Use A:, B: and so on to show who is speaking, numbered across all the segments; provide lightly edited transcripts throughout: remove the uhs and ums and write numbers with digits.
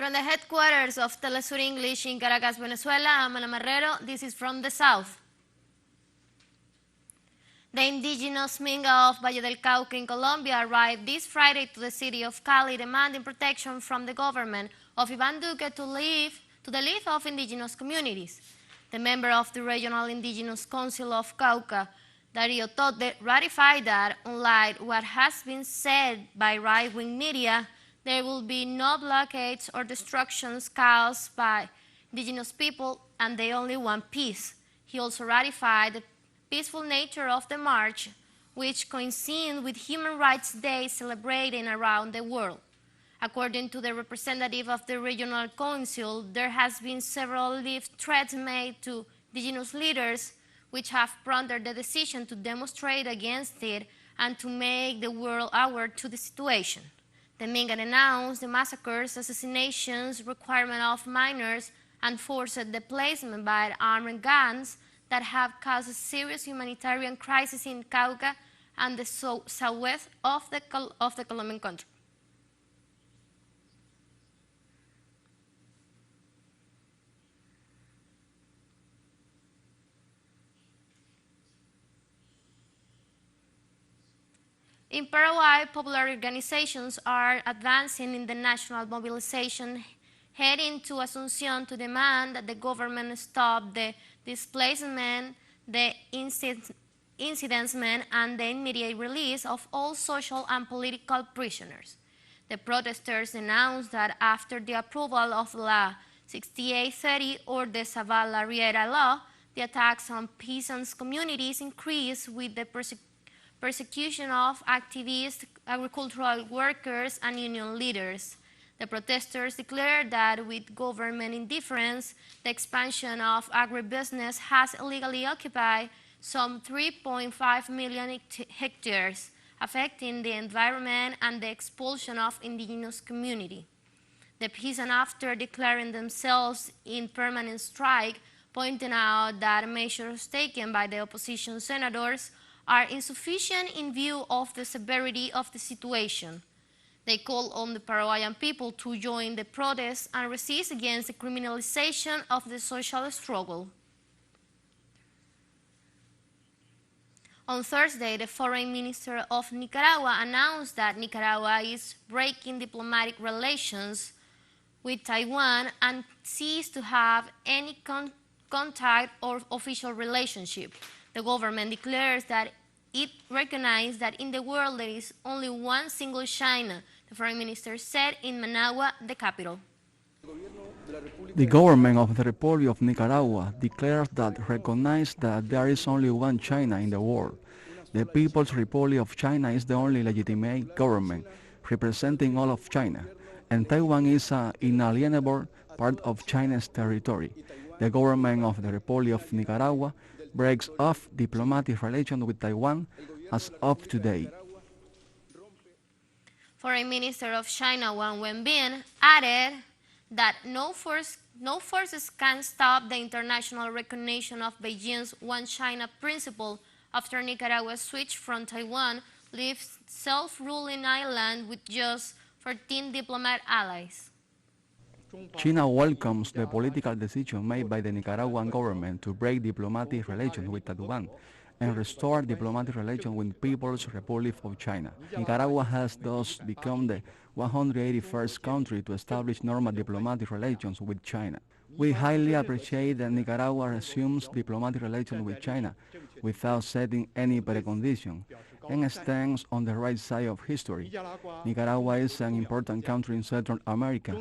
A: From the headquarters of teleSUR English in Caracas, Venezuela, I'm Ana Marrero. This is from the south. The Indigenous minga of Valle del Cauca in Colombia arrived this Friday to the city of Cali, demanding protection from the government of Iván Duque to the lead of indigenous communities. The member of the Regional Indigenous Council of Cauca, Darío Tote, ratified that, unlike what has been said by right-wing media, there will be no blockades or destructions caused by indigenous people, and they only want peace. He also ratified the peaceful nature of the march, which coincided with Human Rights Day celebrating around the world. According to the representative of the Regional Council, there has been several live threats made to indigenous leaders, which have prompted the decision to demonstrate against it and to make the world aware to the situation. The Minga denounced the massacres, assassinations, requirement of minors, and forced displacement by armed gangs that have caused a serious humanitarian crisis in Cauca and the southwest of the Colombian country. In Paraguay, popular organizations are advancing in the national mobilization heading to Asunción to demand that the government stop the displacement, the incitement, and the immediate release of all social and political prisoners. The protesters announced that after the approval of La 6830 or the Zavala-Riera law, the attacks on peasants' communities increased with the persecution of activists, agricultural workers, and union leaders. The protesters declared that with government indifference, the expansion of agribusiness has illegally occupied some 3.5 million hectares, affecting the environment and the expulsion of indigenous community. The peasants, after declaring themselves in permanent strike, pointed out that measures taken by the opposition senators are insufficient in view of the severity of the situation. They call on the Paraguayan people to join the protests and resist against the criminalization of the social struggle. On Thursday, the foreign minister of Nicaragua announced that Nicaragua is breaking diplomatic relations with Taiwan and ceased to have any contact or official relationship. The government declares that it recognizes that in the world there is only one single China, the foreign minister said in Managua, the capital.
B: The government of the Republic of Nicaragua declares that recognizes that there is only one China in the world. The People's Republic of China is the only legitimate government representing all of China, and Taiwan is an inalienable part of China's territory. The government of the Republic of Nicaragua breaks off diplomatic relations with Taiwan as of today.
A: Foreign Minister of China Wang Wenbin added that no forces can stop the international recognition of Beijing's One China principle after Nicaragua switched from Taiwan, leaves self-ruling island with just 14 diplomat allies.
B: China welcomes the political decision made by the Nicaraguan government to break diplomatic relations with Taiwan and restore diplomatic relations with People's Republic of China. Nicaragua has thus become the 181st country to establish normal diplomatic relations with China. We highly appreciate that Nicaragua resumes diplomatic relations with China without setting any precondition and stands on the right side of history. Nicaragua is an important country in Central America.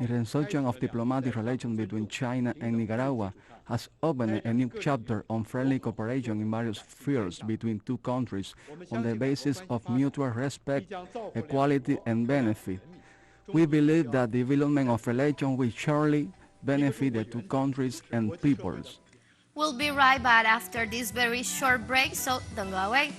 B: The resumption of diplomatic relations between China and Nicaragua has opened a new chapter on friendly cooperation in various fields between two countries on the basis of mutual respect, equality, and benefit. We believe that the development of relations will surely benefit the two countries and peoples.
A: We'll be right back after this very short break, so don't go away.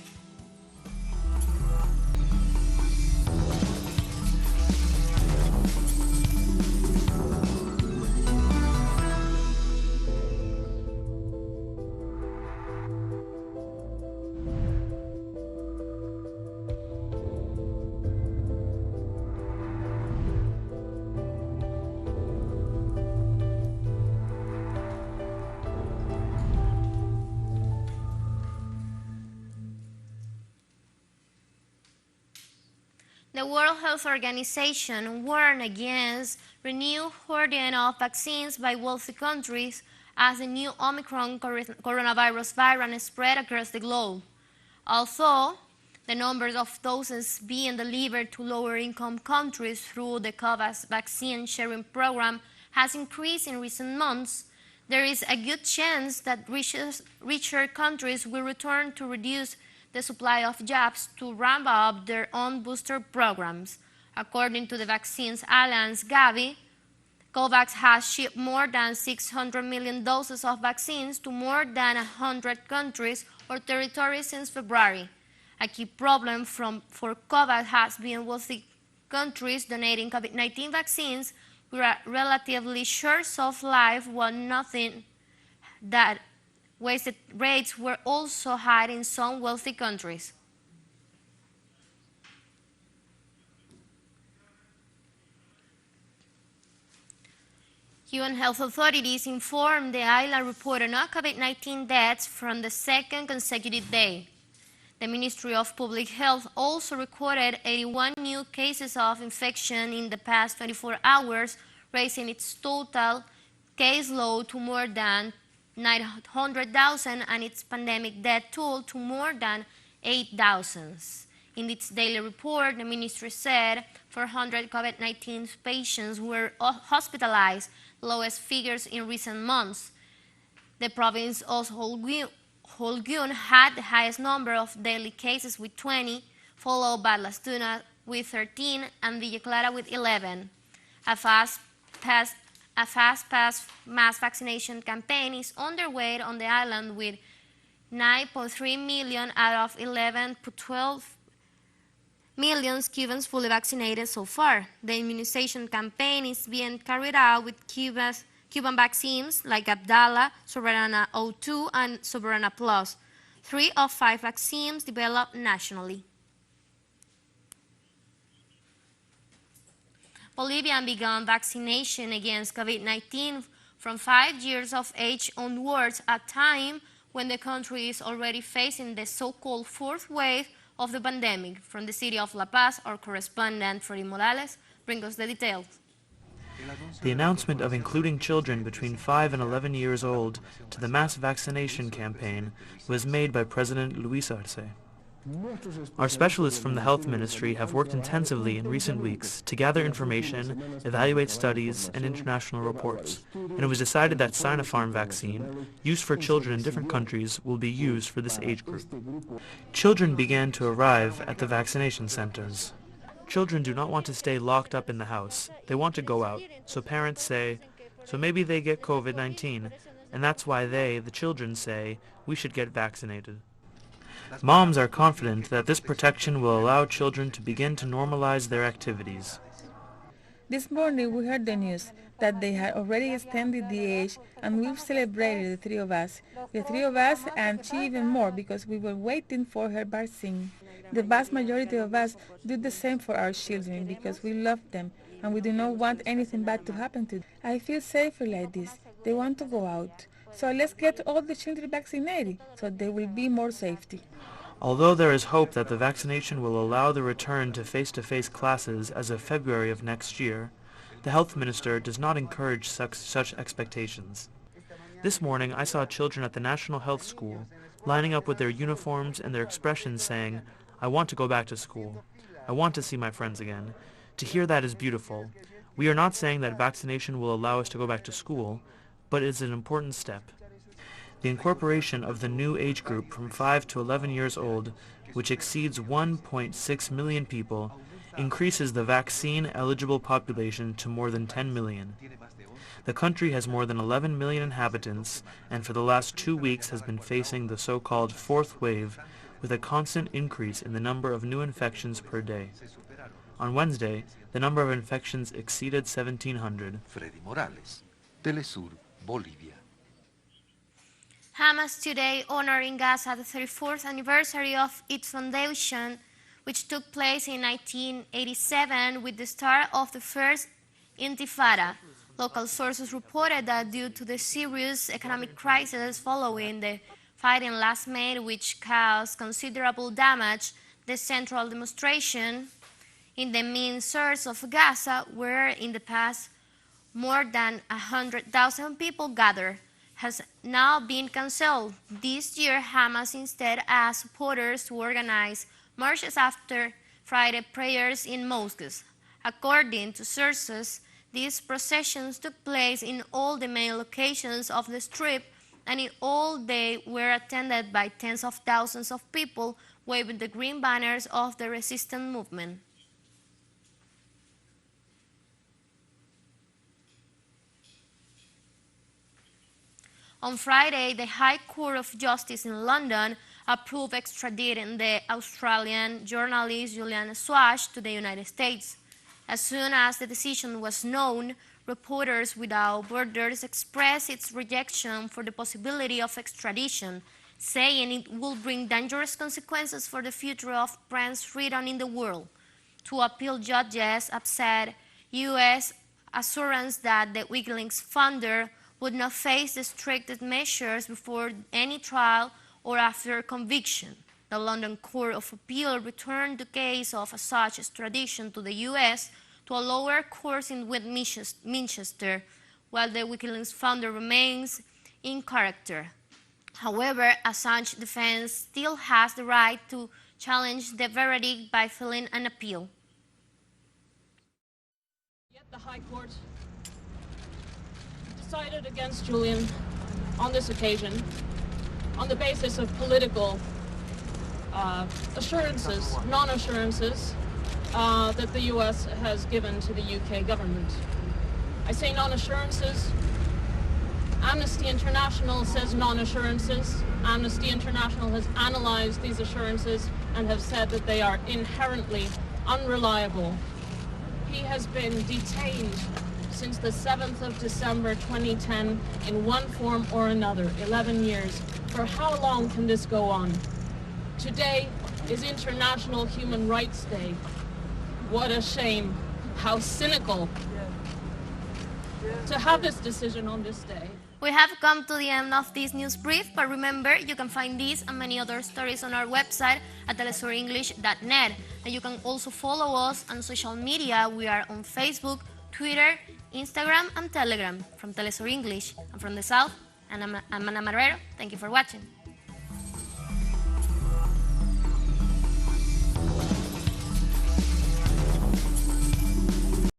A: The World Health Organization warned against renewed hoarding of vaccines by wealthy countries as the new Omicron coronavirus variant spread across the globe. Although the numbers of doses being delivered to lower-income countries through the COVAX vaccine sharing program has increased in recent months, there is a good chance that richer countries will return to reduce the supply of jabs to ramp up their own booster programs. According to the Vaccines Alliance Gavi, COVAX has shipped more than 600 million doses of vaccines to more than 100 countries or territories since February. A key problem for COVAX has been wealthy countries donating COVID-19 vaccines with a relatively short shelf life, while nothing that wasted rates were also high in some wealthy countries. UN health authorities informed the island reported no COVID-19 deaths from the second consecutive day. The Ministry of Public Health also recorded 81 new cases of infection in the past 24 hours, raising its total caseload to more than 900,000 and its pandemic death toll to more than 8,000. In its daily report, the ministry said 400 COVID-19 patients were hospitalized, lowest figures in recent months. The province of Holguin had the highest number of daily cases with 20, followed by Las Tunas with 13 and Villa Clara with 11. A fast-paced mass vaccination campaign is underway on the island with 9.3 million out of 11.12 million Cubans fully vaccinated so far. The immunization campaign is being carried out with Cuban vaccines like Abdala, Soberana O2, and Soberana Plus, 3 of 5 vaccines developed nationally. Bolivia began vaccination against COVID-19 from 5 years of age onwards, a time when the country is already facing the so-called fourth wave of the pandemic. From the city of La Paz, our correspondent Freddy Morales brings us the details.
C: The announcement of including children between 5 and 11 years old to the mass vaccination campaign was made by President Luis Arce. Our specialists from the Health Ministry have worked intensively in recent weeks to gather information, evaluate studies, and international reports, and it was decided that Sinopharm vaccine, used for children in different countries, will be used for this age group. Children began to arrive at the vaccination centers. Children do not want to stay locked up in the house. They want to go out. So parents say, so maybe they get COVID-19, and that's why the children say, we should get vaccinated. Moms are confident that this protection will allow children to begin to normalize their activities.
D: This morning we heard the news that they had already extended the age, and we've celebrated the three of us and she even more, because we were waiting for her vaccine. The vast majority of us do the same for our children because we love them and we do not want anything bad to happen to them. I feel safer like this. They want to go out. So let's get all the children vaccinated so there will be more safety.
C: Although there is hope that the vaccination will allow the return to face-to-face classes as of February of next year, the health minister does not encourage such expectations. This morning I saw children at the National Health School lining up with their uniforms and their expressions saying, I want to go back to school. I want to see my friends again. To hear that is beautiful. We are not saying that vaccination will allow us to go back to school, but it is an important step. The incorporation of the new age group from 5 to 11 years old, which exceeds 1.6 million people, increases the vaccine-eligible population to more than 10 million. The country has more than 11 million inhabitants, and for the last 2 weeks has been facing the so-called fourth wave, with a constant increase in the number of new infections per day. On Wednesday, the number of infections exceeded 1,700.
E: Freddy Morales, teleSUR, Bolivia.
A: Hamas today honoring Gaza the 34th anniversary of its foundation, which took place in 1987 with the start of the first Intifada. Local sources reported that due to the serious economic crisis following the fighting last May, which caused considerable damage, the central demonstration in the main source of Gaza, where in the past more than 100,000 people gathered, has now been cancelled. This year, Hamas instead asked supporters to organize marches after Friday prayers in mosques. According to sources, these processions took place in all the main locations of the Strip, and in all they were attended by tens of thousands of people waving the green banners of the resistance movement. On Friday, the High Court of Justice in London approved extraditing the Australian journalist Julian Assange to the United States. As soon as the decision was known, Reporters Without Borders expressed its rejection for the possibility of extradition, saying it will bring dangerous consequences for the future of press freedom in the world. Two appeal judges upset U.S. assurance that the WikiLeaks founder would not face the strictest measures before any trial or after conviction. The London Court of Appeal returned the case of Assange extradition to the U.S. to a lower court in Manchester, while the WikiLeaks founder remains in character. However, Assange's defense still has the right to challenge the verdict by filing an appeal.
F: Yet the High Court decided against Julian on this occasion on the basis of political assurances, non-assurances that the US has given to the UK government. I say non-assurances. Amnesty International says non-assurances. Amnesty International has analyzed these assurances and have said that they are inherently unreliable. He has been detained since the 7th of December 2010 in one form or another, 11 years. For how long can this go on? Today is International Human Rights Day. What a shame, how cynical to have this decision on this day.
A: We have come to the end of this news brief, but remember, you can find these and many other stories on our website at telesurenglish.net. And you can also follow us on social media. We are on Facebook, Twitter, Instagram, and Telegram. From Telesur English, and from the South, and I'm Ana Marrero. Thank you for watching.